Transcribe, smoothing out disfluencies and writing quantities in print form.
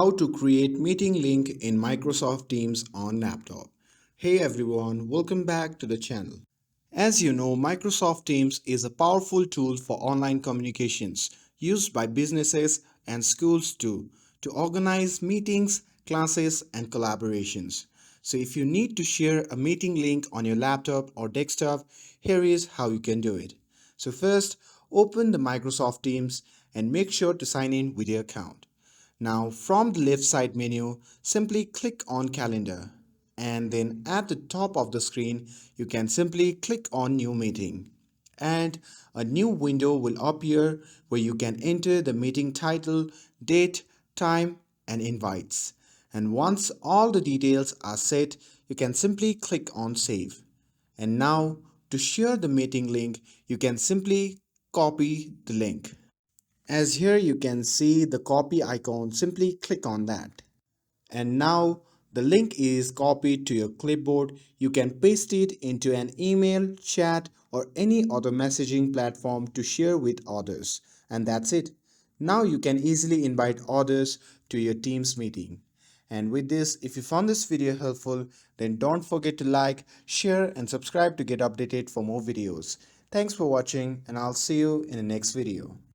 How to create meeting link in Microsoft Teams on laptop. Hey everyone, welcome back to the channel. As you know, Microsoft Teams is a powerful tool for online communications used by businesses and schools too to organize meetings, classes, and collaborations. So if you need to share a meeting link on your laptop or desktop, here is how you can do it. So first, open the Microsoft Teams and make sure to sign in with your account. Now, from the left side menu, simply click on Calendar. And then at the top of the screen, you can simply click on New Meeting. And a new window will appear where you can enter the meeting title, date, time, and invites. And once all the details are set, you can simply click on Save. And now, to share the meeting link, you can simply copy the link. As here you can see the copy icon, simply click on that. And now the link is copied to your clipboard. You can paste it into an email, chat, or any other messaging platform to share with others. And that's it. Now you can easily invite others to your Teams meeting. And with this, if you found this video helpful, then don't forget to like, share, and subscribe to get updated for more videos. Thanks for watching, and I'll see you in the next video.